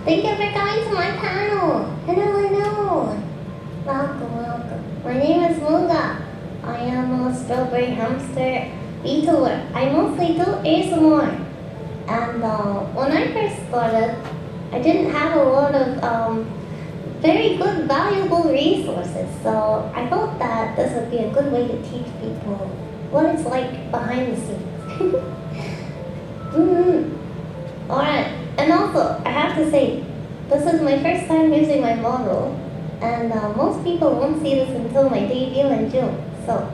Thank you for coming to my panel. Hello. Welcome. My name is Muga. I am a strawberry hamster Vtuber. I mostly do ASMR. And when I first started, I didn't have a lot of very good, valuable resources. So I thought that this would be a good way to teach people what it's like behind the scenes. Alright, and also, I have to say, this is my first time using my model, and most people won't see this until my debut in June, so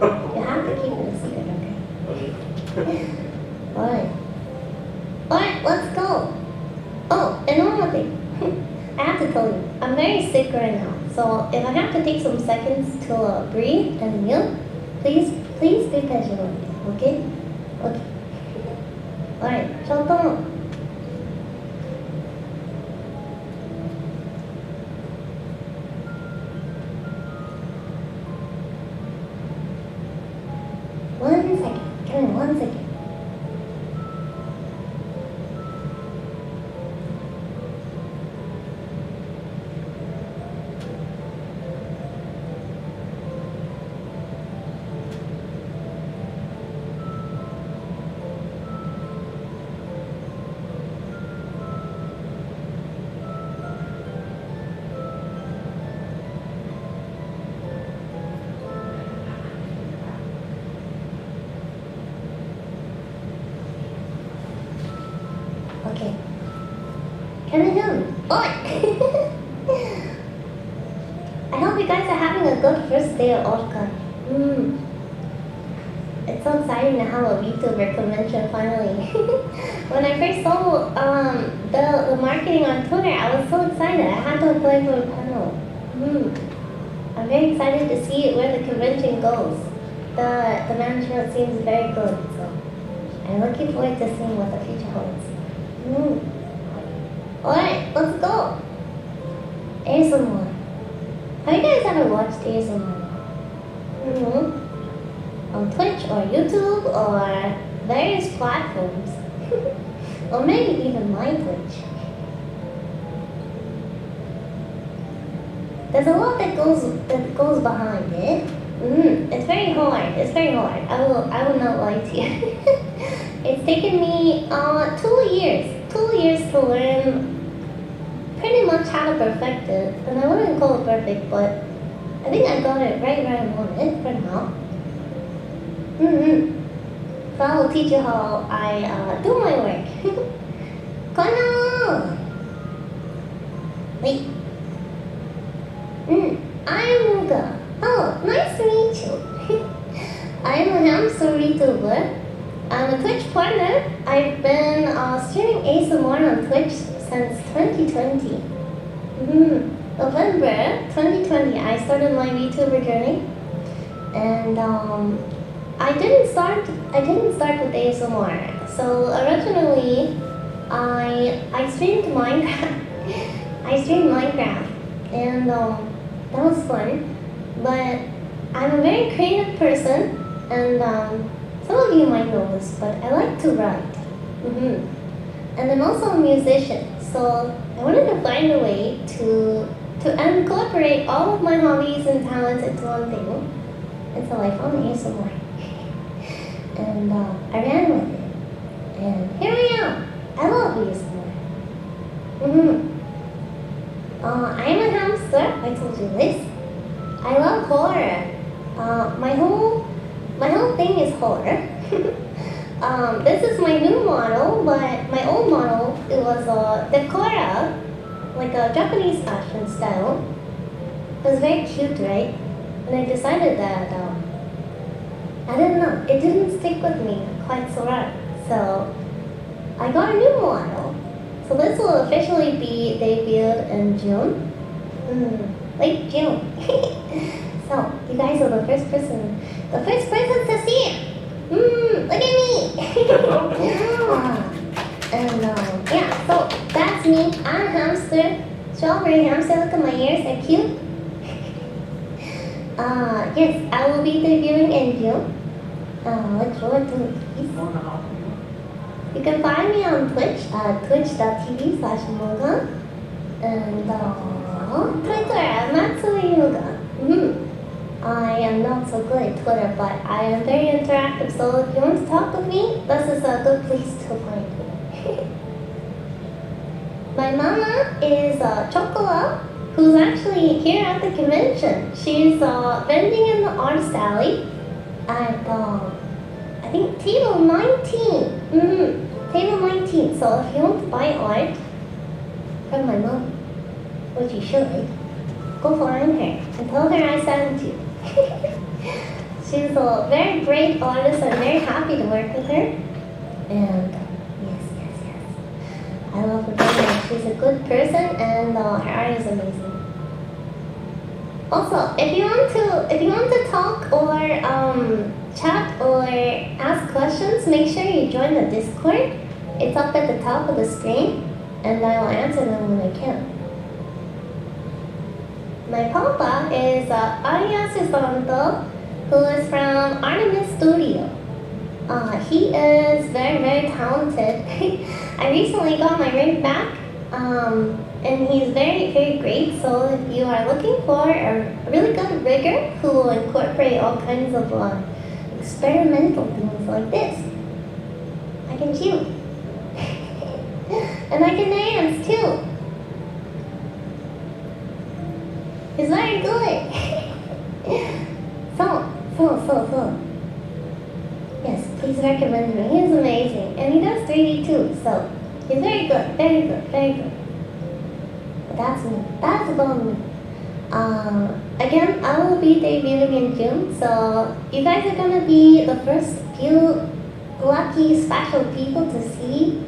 you have to keep it a secret, okay? Alright, let's go. Oh, and one more thing. I have to tell you, I'm very sick right now, so if I have to take some seconds to breathe and mute, please be patient with me, okay? Okay. Alright, shut down. One second, give me 1 second. Okay. Can I hear me? Oh! I hope you guys are having a good first day of OffKai. It's so exciting to have a Vtuber convention finally. When I first saw the marketing on Twitter, I was so excited. I had to apply for a panel. I'm very excited to see where the convention goes. The management seems very good, so I'm looking forward to seeing what the future holds. Alright, let's go. ASMR. Have you guys ever watched ASMR? On Twitch or YouTube or various platforms. Or maybe even my Twitch. There's a lot that goes behind it. It's very hard. I will not lie to you. It's taken me 2 years to learn pretty much how to perfect it. And I wouldn't call it perfect, but I think I got it right where I want it for now. So I will teach you how I do my work. Kono! Wait. I'm Muga. Oh, nice to meet you. I'm a hamster VTuber. I'm a Twitch partner. I've been streaming ASMR on Twitch since 2020. November 2020, I started my VTuber journey, and I didn't start with ASMR. So originally, I streamed Minecraft. And that was fun. But I'm a very creative person, and some of you might know this, but I like to write. And I'm also a musician, so I wanted to find a way to incorporate all of my hobbies and talents into one thing. And so I found ASMR. And I ran with it. And here I am. I love ASMR. I'm a hamster, I told you this. I love horror. My whole thing is horror. This is my new model, but my old model, it was Decora, like a Japanese fashion style. It was very cute, right? And I decided that, I don't know, it didn't stick with me quite so right. So I got a new model. So this will officially be debuted in June. Late June. So you guys are the first person to see it. Look at me. And yeah, so that's me. I'm a hamster, strawberry hamster. Look at my ears, they're cute. Yes, I will be debuting in June. Look forward to it. You can find me on Twitch at twitch.tv/Muga. And Twitter at Muga. I am not so good at Twitter, but I am very interactive, so if you want to talk with me, this is a good place to find me. My mama is Chocola, who's actually here at the convention. She's vending in the artist alley at, I think, table 19. Table 19. So if you want to buy art from my mom, which you should, go find her and tell her I sent you. She's a very great artist. I'm very happy to work with her. And yes. I love her very much. She's a good person and her art is amazing. Also, if you want to talk or chat or ask questions, make sure you join the Discord. It's up at the top of the screen, and I will answer them when I can. My papa is ASMRtist, who is from Artemis Studio. He is very, very talented. I recently got my rig back, and he's very, very great. So if you are looking for a really good rigger who will incorporate all kinds of experimental things like this, I can shoot. And I can dance too. He's very good. So. Yes, please recommend him. He's amazing. And he does 3D too, so he's very good. But that's me. That's about me. Again, I will be debuting in June, so you guys are gonna be the first few lucky special people to see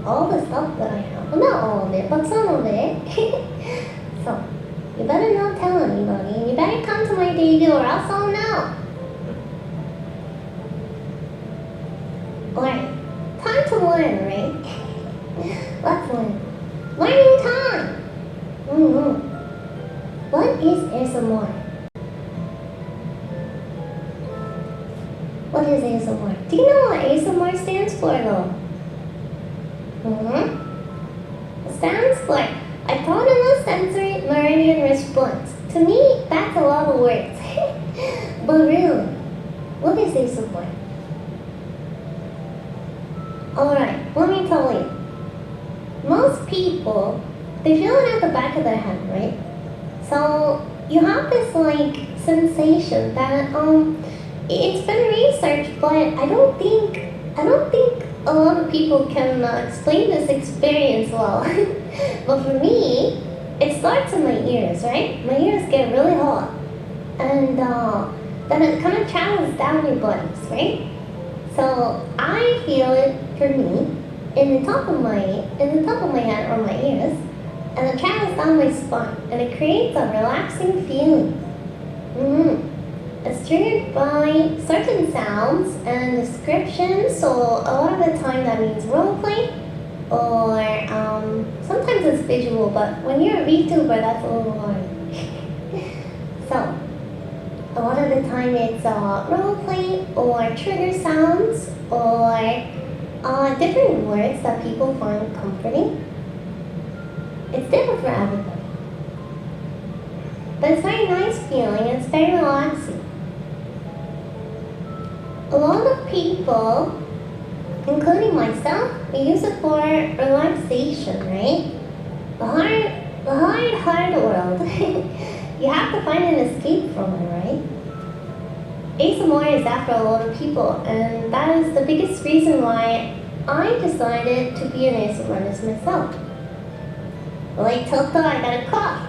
all the stuff that I have. Well, not all of it, but some of it. So, you better not tell anybody. You better come to my debut or else I'll know. Alright, time to learn, right? Let's learn. Learning time! What is ASMR? What is ASMR? Do you know what ASMR stands for though? It stands for Autonomous Sensory Meridian Response. To me, that's a lot of words. But really, what is ASMR? Alright, let me tell you. Most people, they feel it at the back of their head, right? So you have this sensation that it's been researched, but I don't think a lot of people can explain this experience well. But for me, it starts in my ears, right? My ears get really hot, and then it kind of travels down your bodies, right? So I feel it for me in the top of my head or my ears, and it travels down my spine, and it creates a relaxing feeling. It's triggered by certain sounds and descriptions. So a lot of the time that means roleplay, or sometimes it's visual. But when you're a Vtuber, that's a little hard. So a lot of the time it's roleplay or trigger sounds or different words that people find comforting. It's different for everybody. But it's a very nice feeling, it's very relaxing. A lot of people, including myself, we use it for relaxation, right? The hard world. You have to find an escape from it, right? ASMR is that for a lot of people, and that is the biggest reason why I decided to be an ASMRtist myself. Like Toto, I got a cough.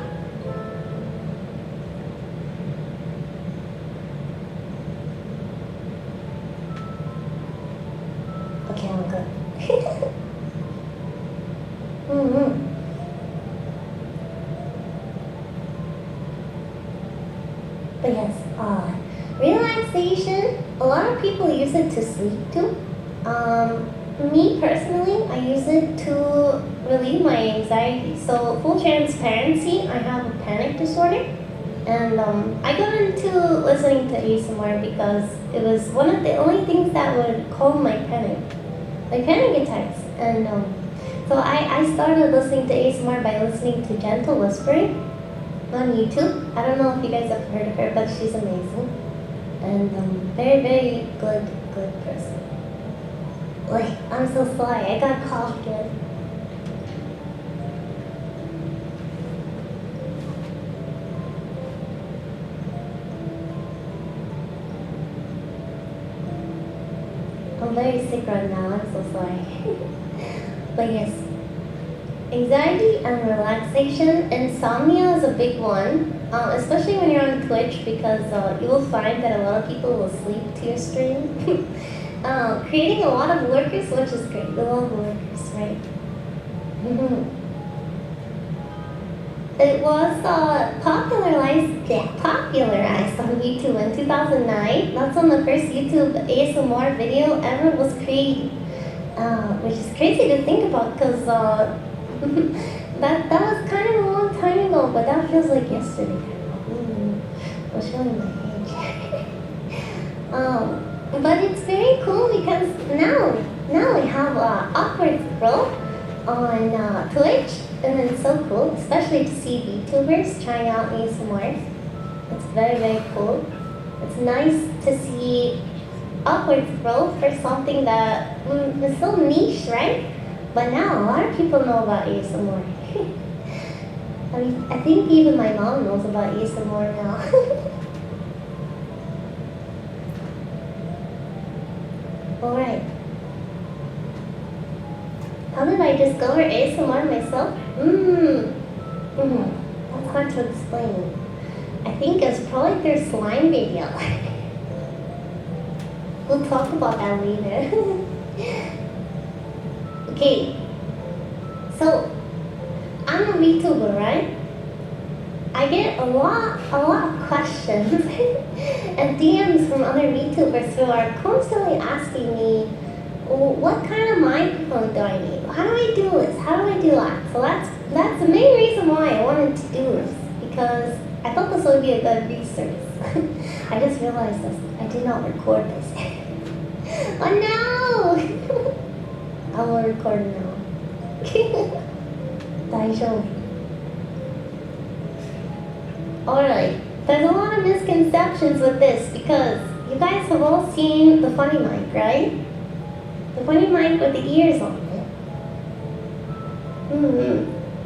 Okay, I'm good. But yes, relaxation, a lot of people use it to sleep too. Me personally, I use it to relieve my anxiety. So full transparency, I have a panic disorder. And I got into listening to ASMR because it was one of the only things that would calm my panic attacks. And so I started listening to ASMR by listening to Gentle Whispering on YouTube. I don't know if you guys have heard of her, but she's amazing. And very, very good person. Like, I'm so sorry, I got coughed again. I'm very sick right now, I'm so sorry. But yes, anxiety and relaxation, insomnia is a big one, especially when you're on Twitch, because you will find that a lot of people will sleep to your stream. Creating a lot of lurkers, which is great. We love lurkers, right? It was popularized on YouTube in 2009. That's when the first YouTube ASMR video ever was created, which is crazy to think about because that was kind of a long time ago, but that feels like yesterday. I'm showing my age. But it's very cool because now we have awkward growth on Twitch, and it's so cool, especially to see Vtubers trying out ASMR. It's very, very cool. It's nice to see awkward growth for something that is so niche, right? But now a lot of people know about ASMR. I mean, I think even my mom knows about ASMR now. Alright. How did I discover ASMR myself? That's hard to explain. I think it's probably their slime video. We'll talk about that later. Okay. So, I'm a Vtuber, right? I get a lot of questions and DMs from other Vtubers who are constantly asking me, what kind of microphone do I need? How do I do this? How do I do that? So that's the main reason why I wanted to do this, because I thought this would be a good resource. I just realized this. I did not record this. Oh no! I will record now. Daijoubu. Alright, there's a lot of misconceptions with this because you guys have all seen the funny mic, right? The funny mic with the ears on it.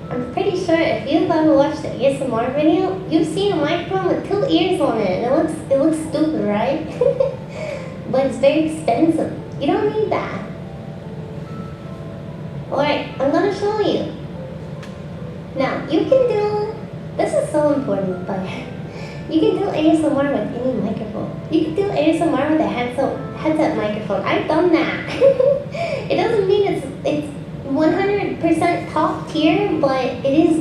I'm pretty sure if you've ever watched the ASMR video, you've seen a microphone with 2 ears on it, and it looks stupid, right? But it's very expensive. You don't need that. Alright, I'm gonna show you. Now, you can do, this is so important, but you can do ASMR with any microphone. You can do ASMR with a headset microphone. I've done that. It doesn't mean it's 100% top tier, but it is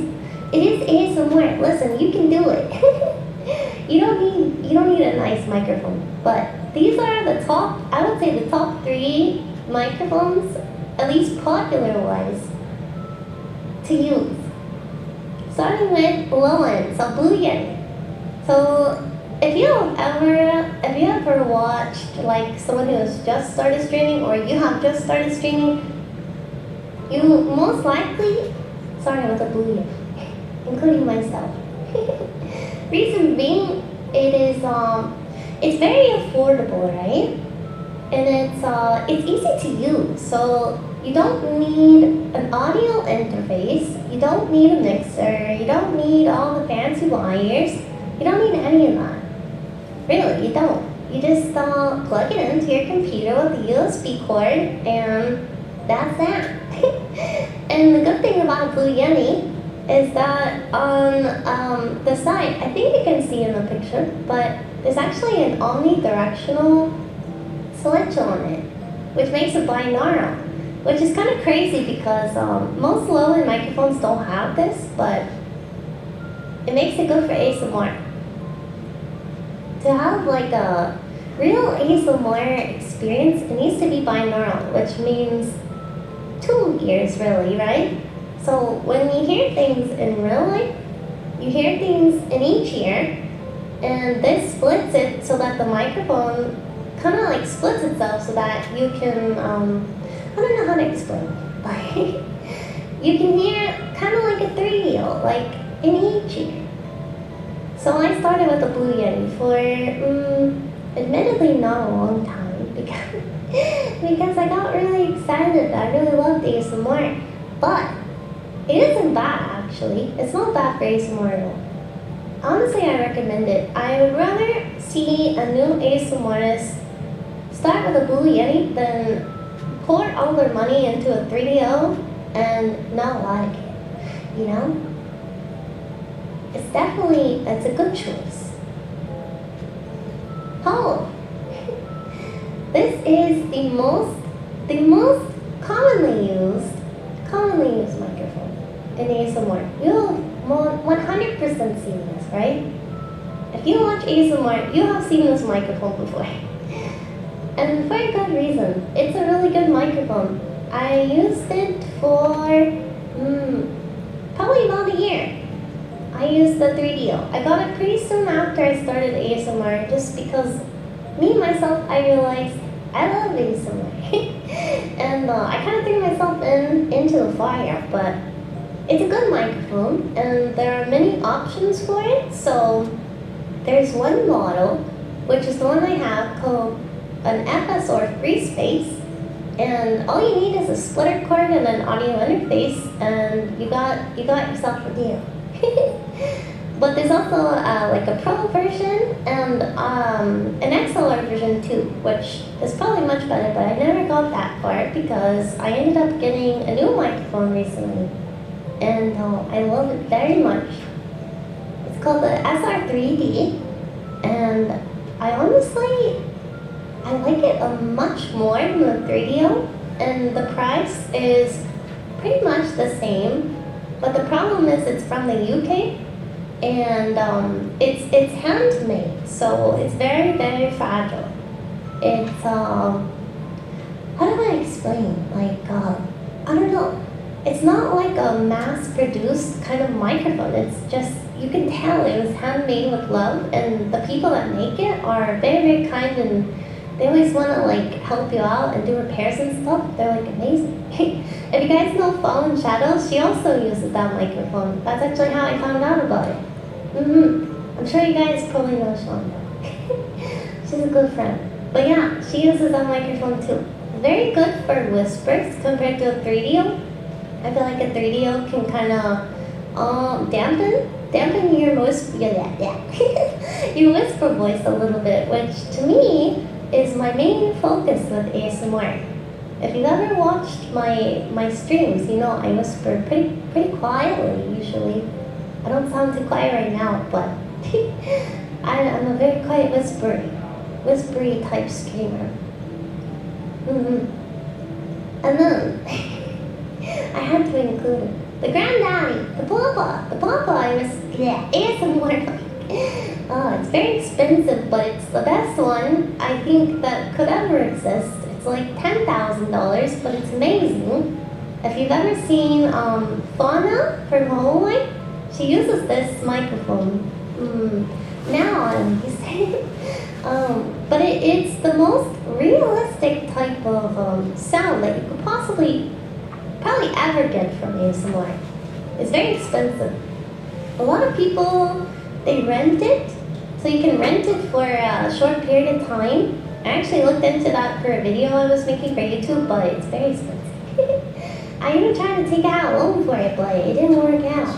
ASMR. Listen, you can do it. You don't need a nice microphone, but these are the top, I would say the top 3 microphones, at least popular wise, to use. Starting with low end, so Blue Yeti. So if you ever watched like someone who has just started streaming, or you have just started streaming, you most likely, sorry about the Blue Yeti, including myself. Reason being, it's very affordable, right? And it's easy to use. So you don't need an audio interface, you don't need a mixer, you don't need all the fancy wires, you don't need any of that. Really, you don't. You just plug it into your computer with a USB cord, and that's that. And the good thing about Blue Yeti is that on the side, I think you can see in the picture, but there's actually an omnidirectional switch on it, which makes it binaural, which is kind of crazy because most low-end microphones don't have this, but it makes it good for ASMR. To have like a real ASMR experience, it needs to be binaural, which means 2 ears really, right? So when you hear things in real life, you hear things in each ear, and this splits it so that the microphone kind of like splits itself so that you can, I don't know how to explain. Like, you can hear kind of like a 3DO, like in EG. So I started with the Blue Yeti for, admittedly not a long time because I got really excited. I really loved ASMR. But it isn't bad, actually. It's not bad for ASMR at all. Honestly, I recommend it. I would rather see a new ASMRtist start with a Blue Yeti than pour all their money into a 3DO and not like it, you know? It's a good choice. Oh, this is the most commonly used microphone in ASMR. You'll 100% seen this, right? If you watch ASMR, you have seen this microphone before. And for a good reason. It's a really good microphone. I used it for probably about a year. I used the 3DO. I got it pretty soon after I started ASMR just because myself, I realized I love ASMR. And I kind of threw myself into the fire, but it's a good microphone and there are many options for it. So there's one model, which is the one I have, called an FSR free space, and all you need is a splitter cord and an audio interface, and you got yourself a deal. But there's also like a Pro version and an XLR version too, which is probably much better, but I never got that far because I ended up getting a new microphone recently, and I love it very much. It's called the SR3D, and I like it much more than the 3DO, and the price is pretty much the same, but the problem is it's from the UK, and it's handmade, so it's very, very fragile. It's, how do I explain? Like, I don't know. It's not like a mass-produced kind of microphone. It's just, you can tell it was handmade with love, and the people that make it are very, very kind, and they always want to like help you out and do repairs and stuff. They're like amazing. If you guys know Fallen Shadows, she also uses that microphone. That's actually how I found out about it. I'm sure you guys probably know Shonda. She's a good friend. But yeah, she uses that microphone too. Very good for whispers compared to a 3DO. I feel like a 3DO can kind of dampen your voice, your whisper voice a little bit, which to me is my main focus with ASMR. If you've ever watched my streams, you know I whisper pretty quietly usually. I don't sound too quiet right now, but I'm a very quiet whispery type streamer. And then I had to include it. The granddaddy, the papa I was ASMR. Oh, it's very expensive, but it's the best one I think that could ever exist. It's like $10,000, but it's amazing. If you've ever seen Fauna from Hawaii, she uses this microphone. Now I'm saying, but it's the most realistic type of sound that you could probably ever get from ASMR. It's very expensive. A lot of people, they rent it, so you can rent it for a short period of time. I actually looked into that for a video I was making for YouTube, but it's very expensive. I even tried to take out a loan for it, but it didn't work out.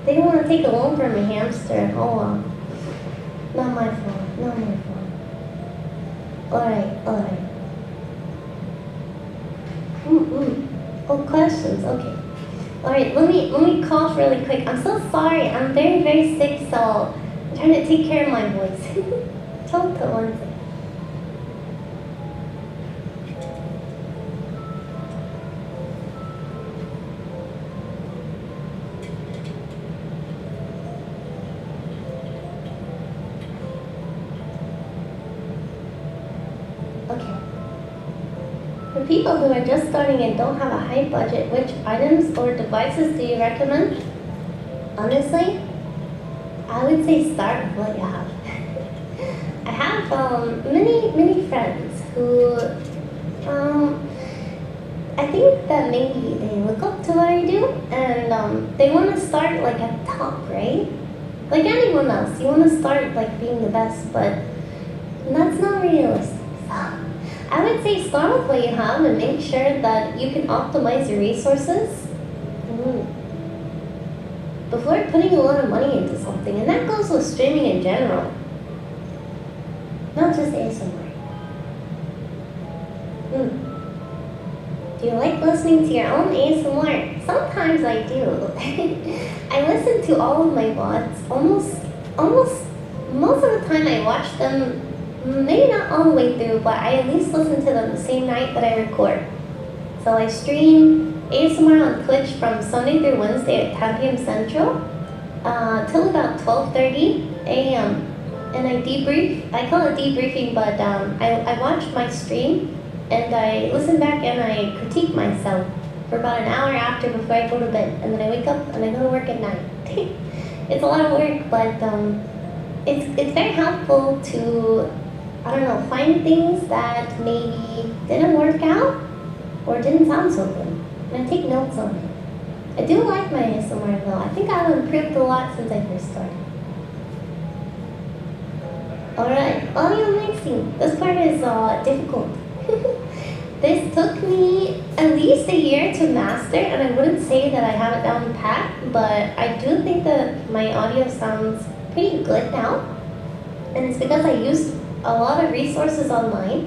They didn't want to take a loan from a hamster. Oh well. Not my fault. Alright. Oh, questions, okay. Alright, let me cough really quick. I'm so sorry. I'm very, very sick, so I'm trying to take care of my voice. Hold to one second. Okay. For people who are just starting and don't have a high budget, which items or devices do you recommend? Honestly, I would say start with what you have. I have many friends who I think that maybe they look up to what I do, and they want to start like at the top, right? Like anyone else, you want to start like being the best, but that's not realistic. So I would say start with what you have and make sure that you can optimize your resources before putting a lot of money into something. And that goes with streaming in general, not just ASMR. Do you like listening to your own ASMR? Sometimes I do. I listen to all of my VODs. Almost most of the time I watch them, maybe not all the way through, but I at least listen to them the same night that I record. So I stream ASMR on Twitch from Sunday through Wednesday at 10 p.m. Central till about 12:30 a.m. And I debrief. I call it debriefing, but I watch my stream and I listen back and I critique myself for about an hour after before I go to bed. And then I wake up and I go to work at night. It's a lot of work, but it's very helpful to, I don't know, find things that maybe didn't work out or didn't sound so good. And I take notes on it. I do like my ASMR though. I think I've improved a lot since I first started. Alright, audio mixing. This part is difficult. This took me at least a year to master, and I wouldn't say that I have it down pat, but I do think that my audio sounds pretty good now. And it's because I used a lot of resources online.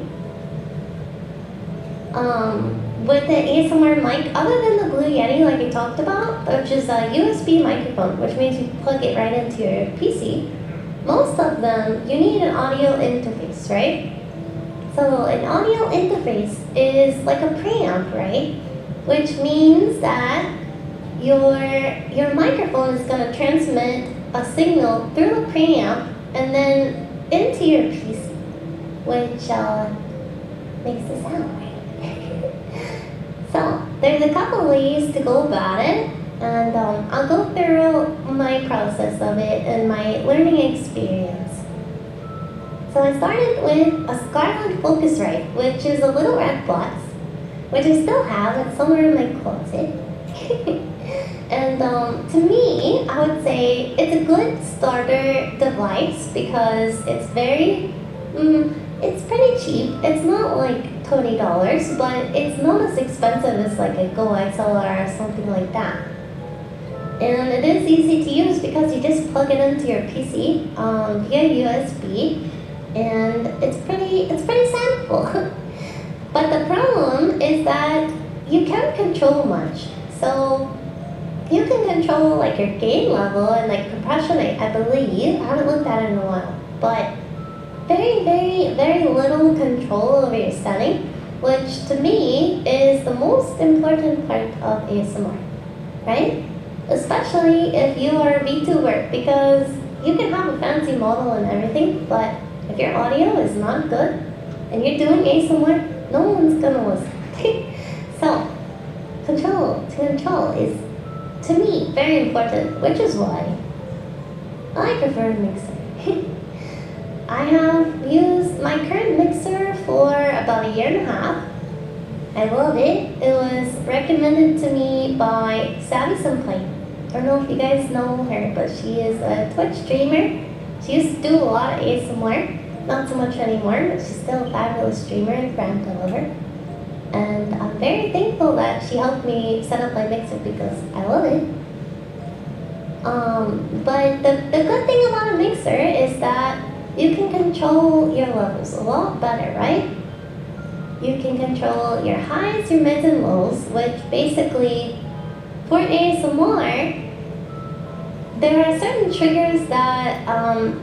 With the ASMR mic, other than the Blue Yeti like I talked about, which is a USB microphone, which means you plug it right into your PC, most of them, you need an audio interface, right? So an audio interface is like a preamp, right? Which means that your microphone is going to transmit a signal through the preamp and then into your PC, which makes the sound, right? So there's a couple ways to go about it, and I'll go through my process of it and my learning experience. So I started with a Scarlett Focusrite, which is a little red box, which I still have. It's somewhere in my closet. And to me, I would say it's a good starter device because it's very, it's pretty cheap. It's not like $20, but it's not as expensive as like a Go XLR or something like that. And it is easy to use because you just plug it into your PC via USB, and it's pretty simple. But the problem is that you can't control much. So you can control like your gain level and like compression, I believe. I haven't looked at it in a while, but very little control over your setting, which to me is the most important part of ASMR, right? Especially if you are a Vtuber, because you can have a fancy model and everything, but if your audio is not good and you're doing ASMR, no one's gonna listen. So control is, to me, very important, which is why I prefer a mixer. I have used my current mixer for about a year and a half. I love it. It was recommended to me by Savvy Senpai. I don't know if you guys know her, but she is a Twitch streamer. She used to do a lot of ASMR, not so much anymore, but she's still a fabulous streamer and friend to her. And I'm very thankful that she helped me set up my mixer because I love it. But the good thing about a mixer is that you can control your levels a lot better, right? You can control your highs, your mids, and lows, which basically, for ASMR, there are certain triggers that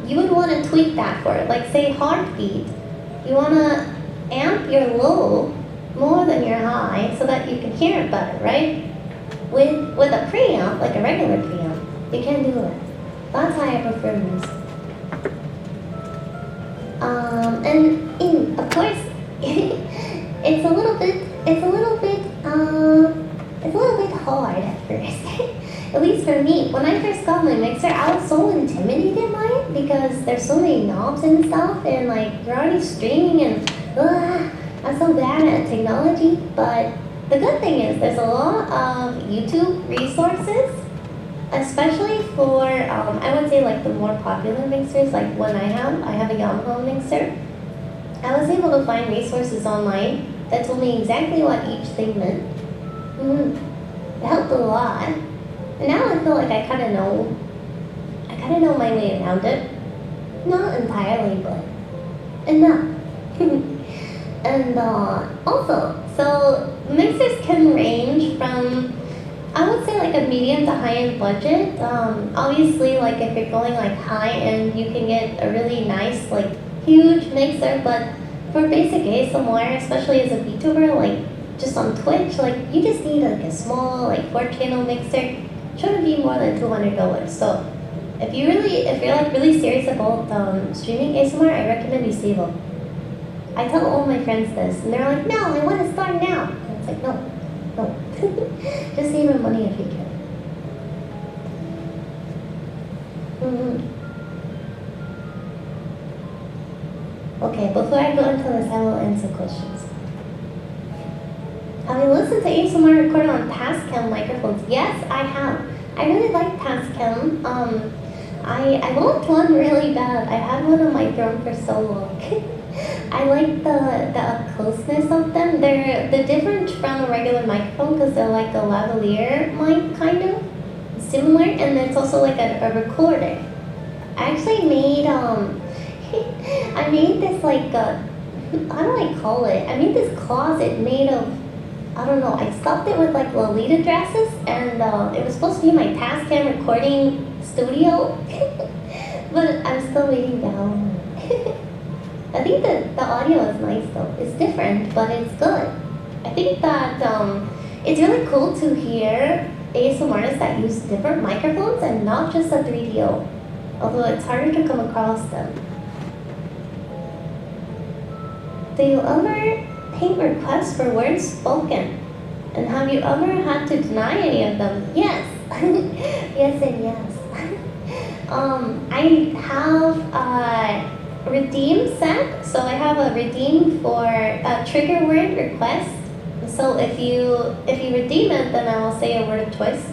you would want to tweak that for. Like say heartbeat, you want to amp your low more than your high so that you can hear it better, right? With a preamp, like a regular preamp, you can't do that. That's why I prefer music. And of course, it's a little bit hard at first. At least for me, when I first got my mixer, I was so intimidated by it because there's so many knobs and stuff, and like you're already streaming, and I'm so bad at technology. But the good thing is there's a lot of YouTube resources, especially for, I would say like the more popular mixers, like one I have a Yamaha mixer. I was able to find resources online that told me exactly what each thing meant. It helped a lot. And now I feel like I kind of know my way around it. Not entirely, but enough. And also, so mixers can range from, I would say like a medium to high-end budget. Obviously, like if you're going like high-end, you can get a really nice, like huge mixer, but for basic ASMR, especially as a Vtuber, like just on Twitch, like you just need like a small, like 4-channel mixer. Shouldn't be more than $200. So if you're like really serious about streaming ASMR, I recommend you save up. I tell all my friends this, and they're like, no, I want to start now. And it's like, no. Just save your money if you can. Okay, before I go into this, I will answer questions. Have you listened to ASMR recorded on Tascam microphones? Yes, I have. I really like Tascam. I want one really bad. I had one on my drone for so long. I like the up closeness of them. They're different from a regular microphone because they're like a lavalier mic kind of similar, and it's also like a recorder. I actually made I made this like how do I call it? I made this closet made of, I don't know, I stuffed it with like Lolita dresses, and it was supposed to be my Tascam recording studio, but I'm still waiting down. I think the audio is nice though. It's different, but it's good. I think that it's really cool to hear ASMRtists that use different microphones and not just a 3DO, although it's harder to come across them. Do you ever take requests for words spoken? And have you ever had to deny any of them? Yes. Yes and yes. I have redeem set. So I have a redeem for a trigger word request. So if you redeem it, then I will say a word twice.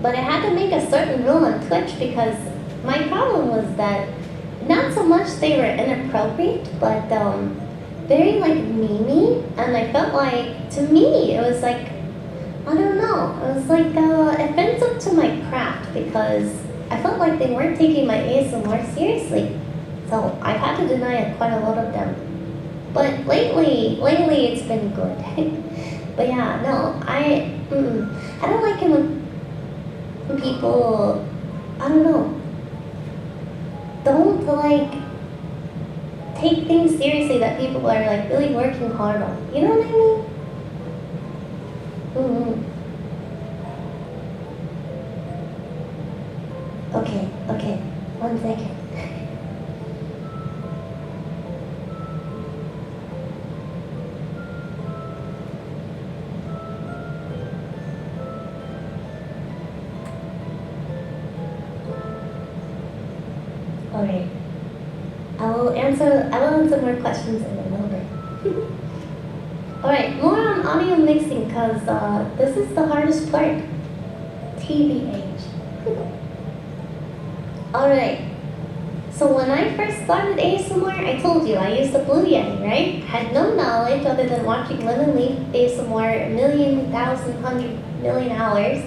But I had to make a certain rule on Twitch because my problem was that not so much they were inappropriate, but very like memey, and I felt like, to me, it was like, I don't know, it was like offensive to my craft because I felt like they weren't taking my ASMR seriously. So I've had to deny quite a lot of them. But lately it's been good. But yeah, no, I don't like it when people, I don't know, don't like take things seriously that people are like really working hard on. You know what I mean? Okay, 1 second. Alright. I will answer more questions in a little bit. Alright, more on audio mixing because this is the hardest part. TBH. Alright. So when I first started ASMR, I told you I used the Blue Yeti, right? Had no knowledge other than watching Lemon Leaf ASMR a million, thousand, 100 million hours.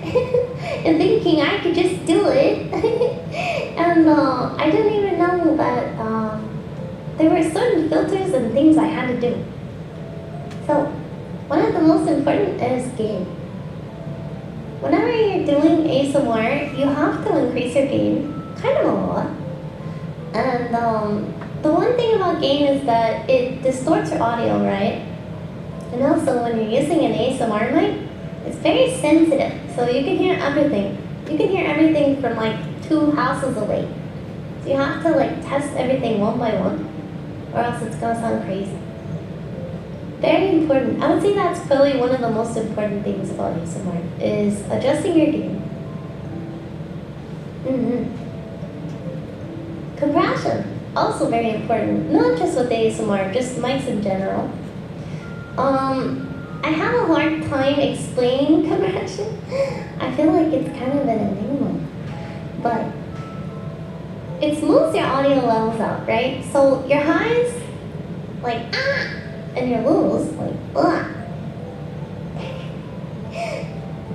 And thinking I could just do it. And I didn't even know that there were certain filters and things I had to do. So one of the most important is gain. Whenever you're doing ASMR, you have to increase your gain kind of a lot. And the one thing about gain is that it distorts your audio, right? And also when you're using an ASMR mic, it's very sensitive, so you can hear everything. You can hear everything from like 2 houses away. So you have to like test everything one by one, or else it's gonna sound crazy. Very important. I would say that's probably one of the most important things about ASMR, is adjusting your gain. Compression, also very important. Not just with ASMR, just mics in general. I have a hard time explaining compression. I feel like it's kind of an enigma. But it smooths your audio levels out, right? So your highs, like ah, and your lows, like ah.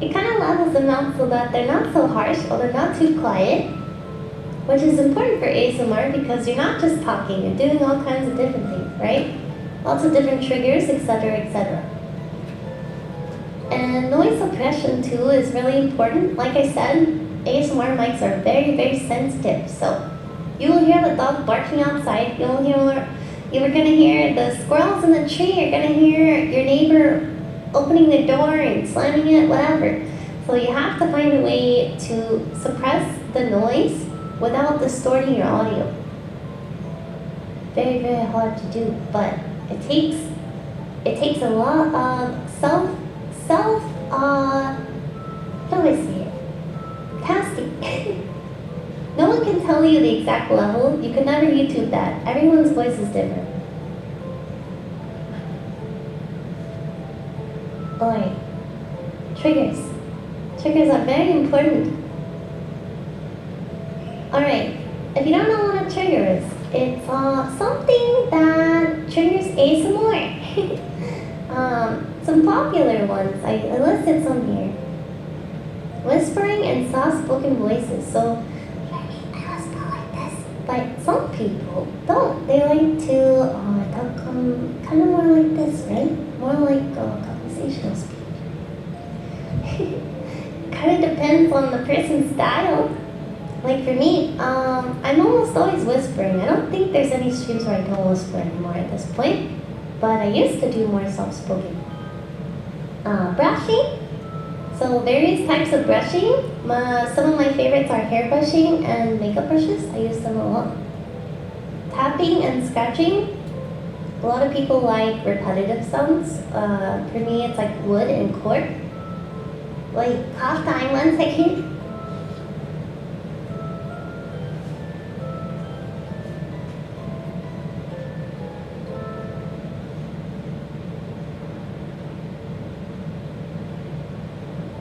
It kind of levels them out so that they're not so harsh or they're not too quiet, which is important for ASMR because you're not just talking, you're doing all kinds of different things, right? Lots of different triggers, etc., etc. And noise suppression too is really important. Like I said, ASMR mics are very, very sensitive. So you will hear the dog barking outside. You're gonna hear the squirrels in the tree. You're gonna hear your neighbor opening the door and slamming it, whatever. So you have to find a way to suppress the noise without distorting your audio. Very, very hard to do, but it takes a lot of how do I say it? Casting. No one can tell you the exact level. You can never YouTube that. Everyone's voice is different. Alright. Triggers. Triggers are very important. Alright. If you don't know what a trigger is, it's something that triggers ASMR. Some popular ones, I listed some here. Whispering and soft-spoken voices. So, I whisper like this, but some people don't. They like to talk kind of more like this, right? More like conversational speech. Kind of depends on the person's style. Like for me, I'm almost always whispering. I don't think there's any streams where I don't whisper anymore at this point. But I used to do more soft-spoken. Brushing. So various types of brushing. Some of my favorites are hair brushing and makeup brushes. I use them a lot. Tapping and scratching. A lot of people like repetitive sounds. For me, it's like wood and cork. Wait, cough time, 1 second.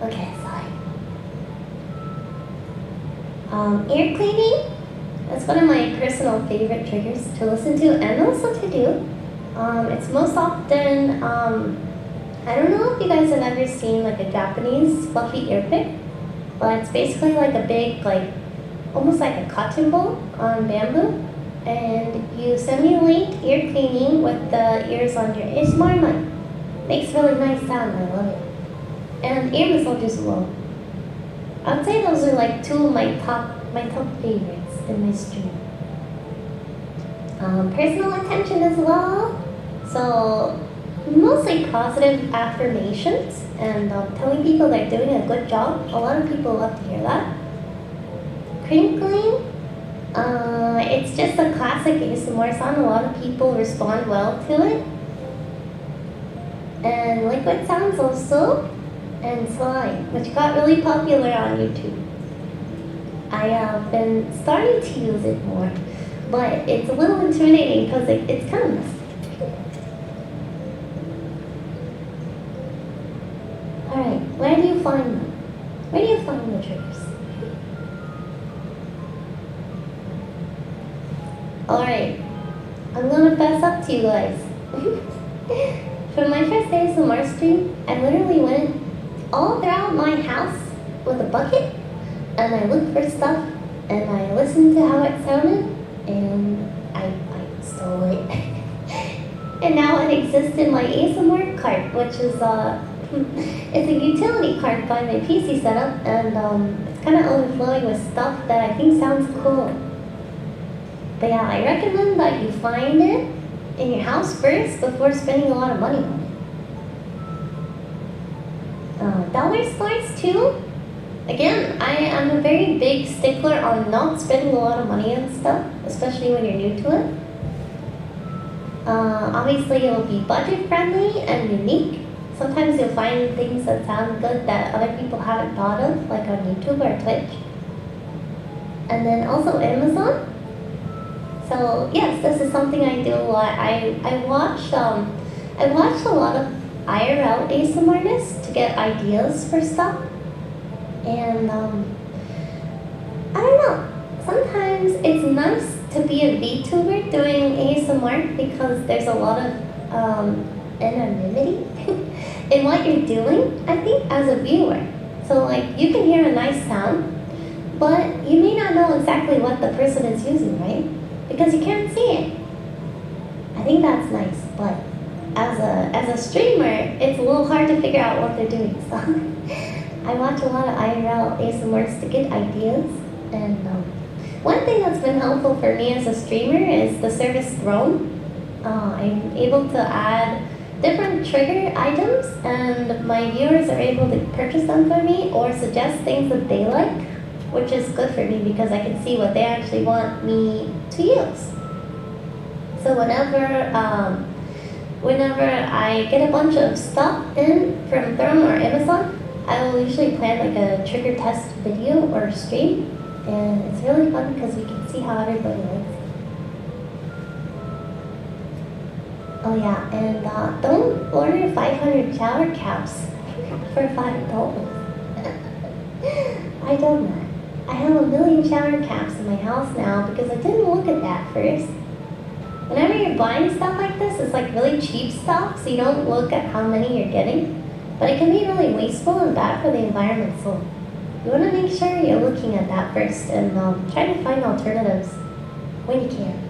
Okay, sorry. Ear cleaning. That's one of my personal favorite triggers to listen to and also to do. It's most often, I don't know if you guys have ever seen like a Japanese fluffy ear pick, but it's basically like a big, like, almost like a cotton ball on bamboo, and you simulate ear cleaning with the ears on your ASMR mic. Makes really nice sound, I love it. And ear massage as well. I'd say those are like two of my top favorites in my stream. Personal attention as well. So mostly positive affirmations and telling people they're doing a good job. A lot of people love to hear that. Crinkling. It's just a classic ASMR sound. A lot of people respond well to it. And liquid sounds also. And slime, which got really popular on YouTube. I have been starting to use it more, but it's a little intimidating because it's kind of messy. Alright, where do you find them? Where do you find the triggers? Alright, I'm gonna fess up to you guys. For my first ASMR stream, I literally went all throughout my house with a bucket, and I looked for stuff, and I listened to how it sounded, and I stole it. And now it exists in my ASMR cart, which is it's a utility cart by my PC setup, and it's kind of overflowing with stuff that I think sounds cool. But yeah, I recommend that you find it in your house first before spending a lot of money on it. Dollar stores too. Again, I am a very big stickler on not spending a lot of money on stuff, especially when you're new to it. Obviously, it will be budget friendly and unique. Sometimes you'll find things that sound good that other people haven't thought of, like on YouTube or Twitch. And then also Amazon. So yes, this is something I do a lot. I watch a lot of IRL ASMRtist to get ideas for stuff. And I don't know, sometimes it's nice to be a VTuber doing ASMR because there's a lot of anonymity in what you're doing, I think, as a viewer. So like, you can hear a nice sound, but you may not know exactly what the person is using, right? Because you can't see it. I think that's nice, but as a streamer, it's a little hard to figure out what they're doing. So I watch a lot of IRL ASMRs to get ideas, and one thing that's been helpful for me as a streamer is the service Throne. I'm able to add different trigger items, and my viewers are able to purchase them for me or suggest things that they like, which is good for me because I can see what they actually want me to use. So whenever I get a bunch of stuff in from Throne or Amazon, I will usually plan like a trigger test video or stream, and it's really fun because we can see how everybody likes it. Oh yeah, and don't order 500 shower caps for $5. I don't know. I have 1 million shower caps in my house now because I didn't look at that first. Whenever you're buying stuff like this, it's like really cheap stuff, so you don't look at how many you're getting. But it can be really wasteful and bad for the environment, so you want to make sure you're looking at that first and try to find alternatives when you can.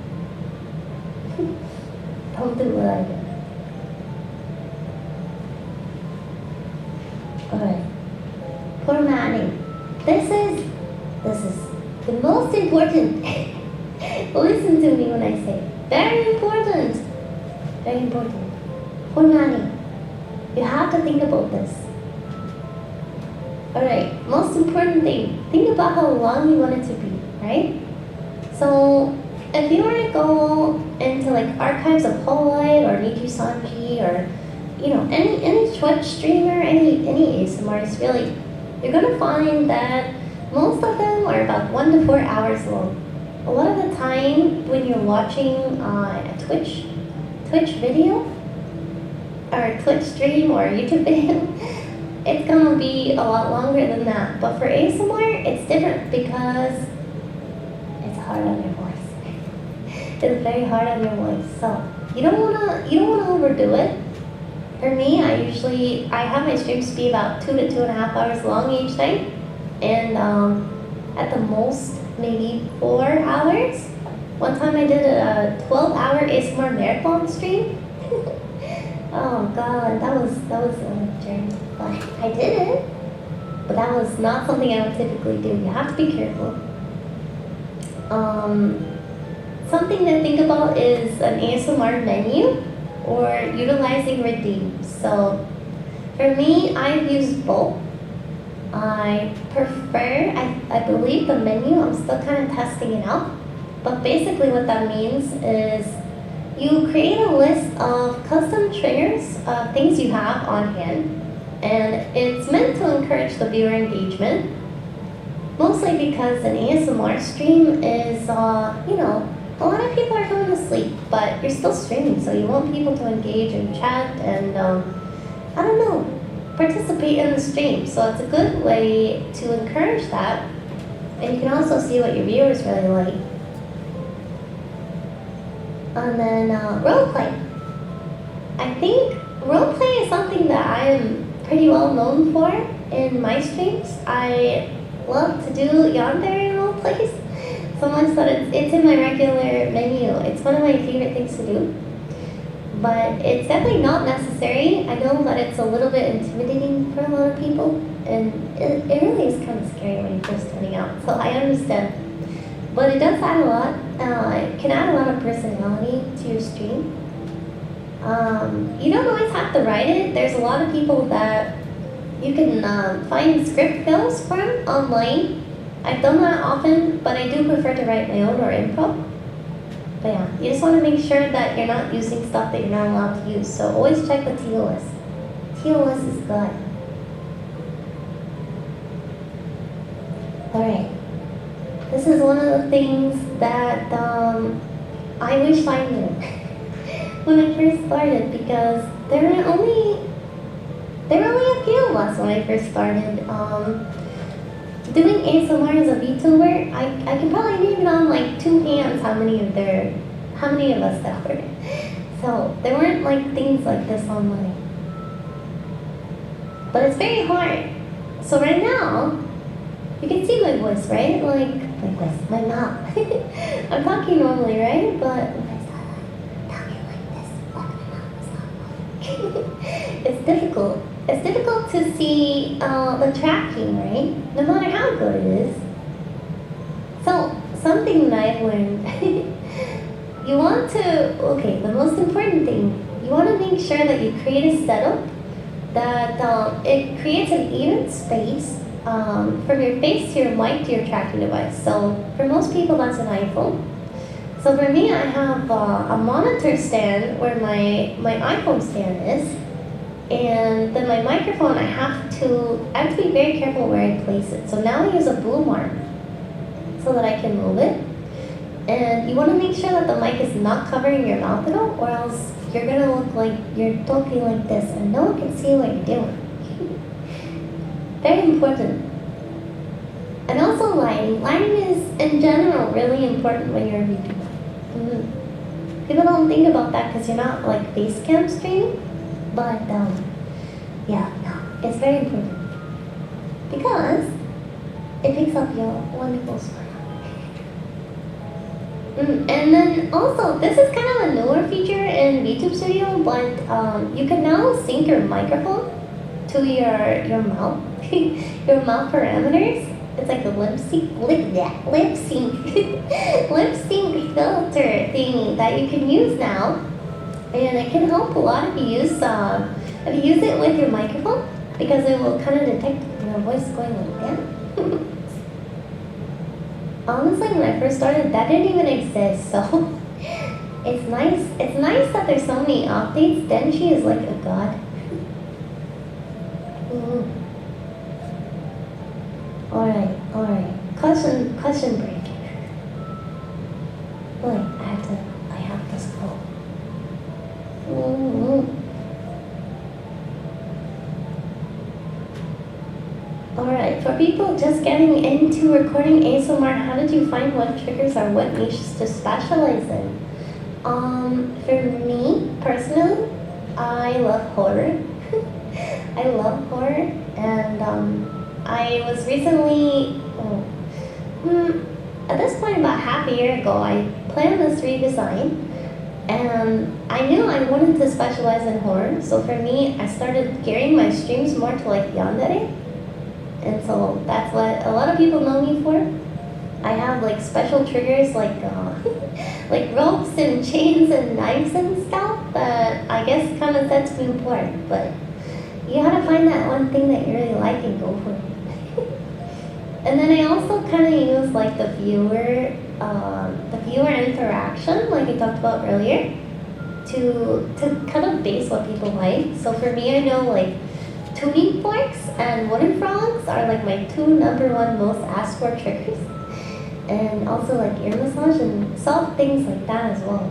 Don't do what I did. Alright. Formatting. This is the most important. Listen to me when I say it. Very important. Very important. Formatting. You have to think about this. Alright, most important thing. Think about how long you want it to be, right? So if you were to go into like archives of Polite or Niju Sanji or any Twitch streamer, any ASMRtist really, you're gonna find that most of them are about 1 to 4 hours long. A lot of the time when you're watching a Twitch video or Twitch stream or YouTube video, it's gonna be a lot longer than that. But for ASMR, it's different because it's hard on your voice. It's very hard on your voice, so you don't wanna overdo it. For me, I have my streams be about 2 to 2.5 hours long each night, and at the most maybe 4 hours. One time I did a 12-hour ASMR marathon stream. Oh god, that was a journey. But I did it. But that was not something I would typically do. You have to be careful. Something to think about is an ASMR menu or utilizing redeem. So for me, I've used both. I prefer, I believe the menu, I'm still kind of testing it out. But basically what that means is you create a list of custom triggers of things you have on hand. And it's meant to encourage the viewer engagement. Mostly because an ASMR stream is, a lot of people are going to sleep, but you're still streaming, so you want people to engage and chat and, participate in the stream. So it's a good way to encourage that. And you can also see what your viewers really like. And then roleplay. I think roleplay is something that I am pretty well known for in my streams. I love to do yandere roleplays so much that it's in my regular menu. It's one of my favorite things to do. But it's definitely not necessary. I know that it's a little bit intimidating for a lot of people, and it really is kind of scary when you're first starting out, so I understand. But it does add a lot. It can add a lot of personality to your stream. You don't always have to write it. There's a lot of people that you can find script fills from online. I've done that often, but I do prefer to write my own or improv. But yeah, you just want to make sure that you're not using stuff that you're not allowed to use. So always check the TOS. TOS is good. Alright. This is one of the things that I wish I knew when I first started, because there are only there were only a few of us when I first started. Doing ASMR as a VTuber, I can probably name it on like 2 hands how many of us there were. So there weren't like things like this online. But it's very hard. So right now, you can see my voice, right? Like my voice, my mouth. I'm talking normally, right? But when I start talking like this, like my mouth is not moving. It's difficult. It's difficult to see the tracking, right? No matter how good it is. So something that I've learned, you want to, the most important thing, you want to make sure that you create a setup that it creates an even space from your face to your mic to your tracking device. So for most people, that's an iPhone. So for me, I have a monitor stand where my iPhone stand is. And then my microphone, I have to be very careful where I place it. So now I use a boom arm so that I can move it. And you want to make sure that the mic is not covering your mouth at all, or else you're going to look like you're talking like this and no one can see what you're doing. Very important. And also lighting. Lighting is, in general, really important when you're a VTuber. People don't think about that because you're not like face cam streaming. But it's very important because it picks up your wonderful smile. And then also, this is kind of a newer feature in VTube Studio, but you can now sync your microphone to your mouth, your mouth parameters. It's like a lip sync filter thingy that you can use now. And it can help a lot if you use it with your microphone, because it will kind of detect your voice going like that. Honestly, when I first started, that didn't even exist, so it's nice. It's nice that there's so many updates. Denshi is like a god. Alright. Question break. Wait, I have to scroll. Alright, for people just getting into recording ASMR, how did you find what triggers or what niches to specialize in? For me, personally, I love horror. I love horror, and I was recently, at this point about half a year ago, I planned this redesign. And I knew I wanted to specialize in horror, so for me, I started gearing my streams more to like yandere. And so that's what a lot of people know me for. I have like special triggers like like ropes and chains and knives and stuff that I guess kind of sets me apart. But you gotta find that one thing that you really like and go for it. And then I also kind of use like the viewer interaction, like I talked about earlier, to kind of base what people like. So for me, I know like tuning forks and wooden frogs are like my 2 #1 most asked for triggers, and also like ear massage and soft things like that as well.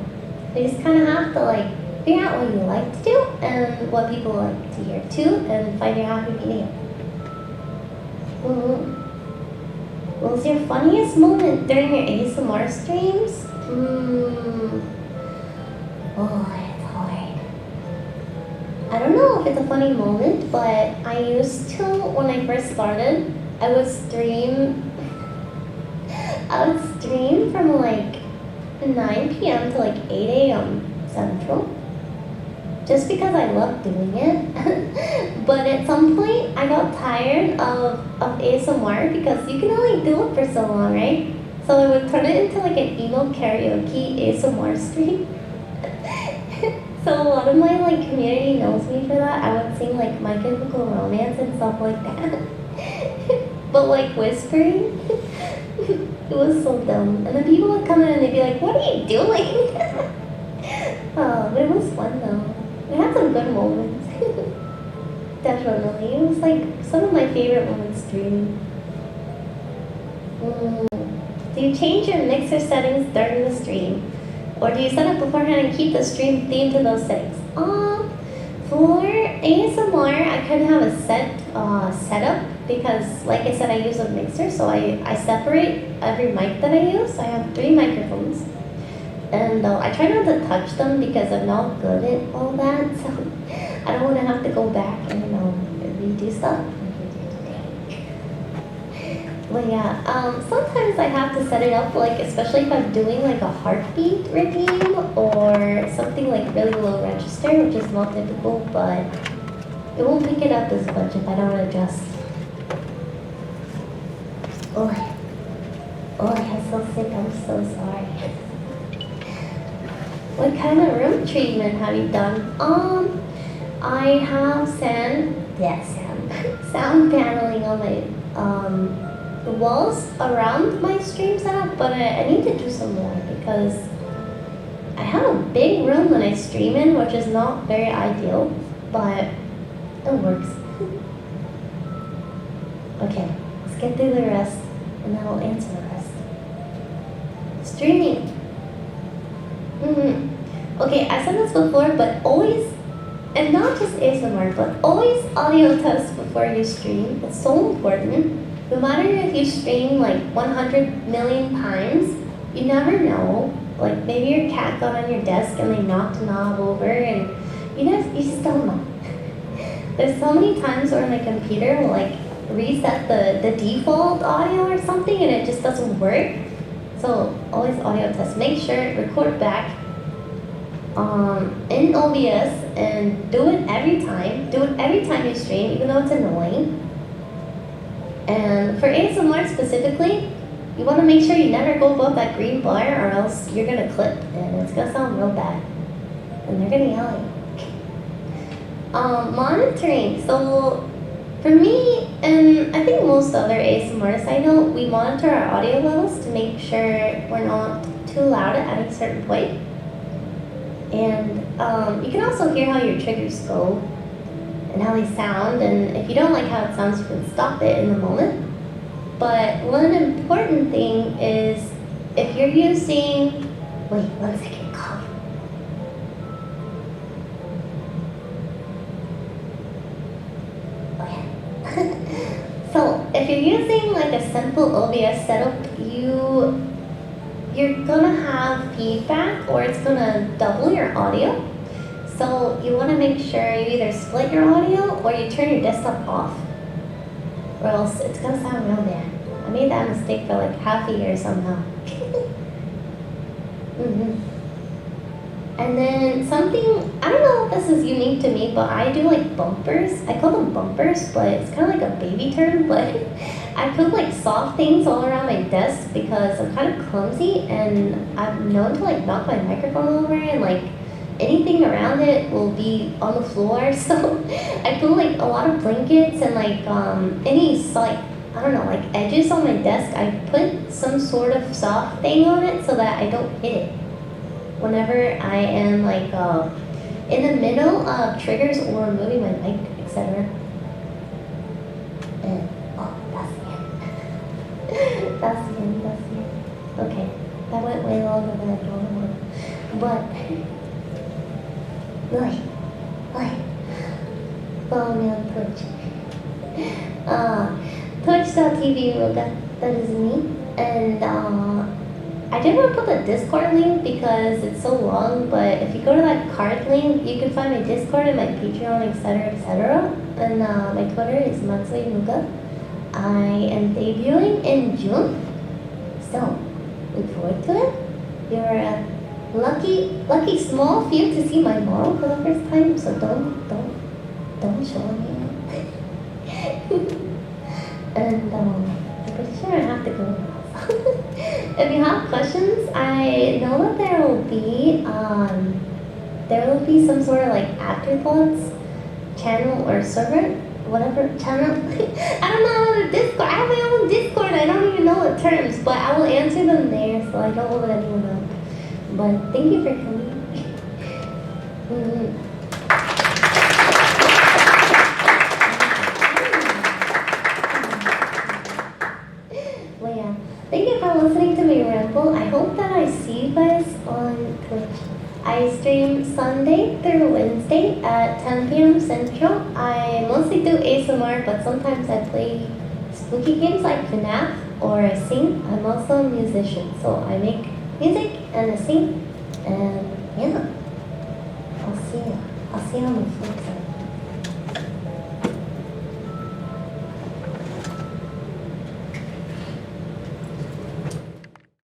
You just kind of have to like figure out what you like to do and what people like to hear too, and find your happy medium. What was your funniest moment during your ASMR streams? Oh, it's hard. I don't know if it's a funny moment, but I used to, when I first started, I would stream from like 9 p.m. to like 8 a.m. Central, just because I loved doing it. But at some point, I got tired of ASMR because you can only do it for so long, right? So I would turn it into like an emo karaoke ASMR stream. So a lot of my like community knows me for that. I would sing like My Chemical Romance and stuff like that. But like whispering. It was so dumb. And then people would come in and they'd be like, "What are you doing?" Oh, but it was fun though. We had some good moments. Definitely. It was like some of my favorite moments streaming. Do you change your mixer settings during the stream? Or do you set up beforehand and keep the stream theme to those settings? For For ASMR, I kind of have a setup because, like I said, I use a mixer, so I separate every mic that I use. I have 3 microphones, and I try not to touch them because I'm not good at all that, so I don't want to have to go back and redo stuff. But yeah, sometimes I have to set it up, like especially if I'm doing like a heartbeat review or something like really low register, which is not typical, but it won't pick it up as much if I don't adjust. Oh, I'm so sick, I'm so sorry. What kind of room treatment have you done? I have sound paneling on my the walls around my stream setup, but I need to do some more because I have a big room that I stream in, which is not very ideal, but it works. Okay, let's get through the rest, and then I'll answer the rest. Streaming. Okay, I said this before, but always, and not just ASMR, but always audio test before you stream. It's so important. No matter if you stream like 100 million times, you never know. Like maybe your cat got on your desk and they knocked a knob over, and you just don't know. There's so many times where my computer will like reset the default audio or something and it just doesn't work. So always audio test. Make sure record back in OBS and do it every time. Do it every time you stream, even though it's annoying. And for ASMR specifically, you want to make sure you never go above that green bar or else you're going to clip and it's going to sound real bad. And they're going to yell at you. Monitoring. So for me, and I think most other ASMRtists I know, we monitor our audio levels to make sure we're not too loud at any certain point. And you can also hear how your triggers go and how they sound, and if you don't like how it sounds, you can stop it in the moment. But one important thing is if you're using, wait, 1 second, cough. Okay. So if you're using like a simple OBS setup, you're gonna have feedback or it's gonna double your audio. So you want to make sure you either split your audio or you turn your desktop off, or else it's going to sound real bad. I made that mistake for like half a year somehow. And then something, I don't know if this is unique to me, but I do like bumpers. I call them bumpers, but it's kind of like a baby term, but I put like soft things all around my desk because I'm kind of clumsy and I'm known to like knock my microphone over and like anything around it will be on the floor, so I put like a lot of blankets and like any like, I don't know, like edges on my desk. I put some sort of soft thing on it so that I don't hit it whenever I am like in the middle of triggers or moving my mic, etc. And that's the end. That's the end. Okay, that went way longer than I thought it would, but. Like, follow me on Twitch. Twitch.tv Muga, that is me. And I didn't want to put the Discord link because it's so long, but if you go to that card link, you can find my Discord and my Patreon, etc., etc. And my Twitter is Matsui Muga. I am debuting in June, so look forward to it. You're lucky small few to see my model for the first time, so don't show me. And I'm pretty sure I have to go now. If you have questions, I know that there will be some sort of like afterthoughts channel or server, whatever channel. I don't know the Discord. I have my own Discord. I don't even know the terms, but I will answer them there, so I don't let anyone know. But thank you for coming. Well, yeah. Thank you for listening to me ramble. I hope that I see you guys on Twitch. I I stream Sunday through Wednesday at 10 p.m. Central. I mostly do ASMR, but sometimes I play spooky games like FNAF or I sing. I'm also a musician, so I make music and I sing. And yeah, I'll see you on the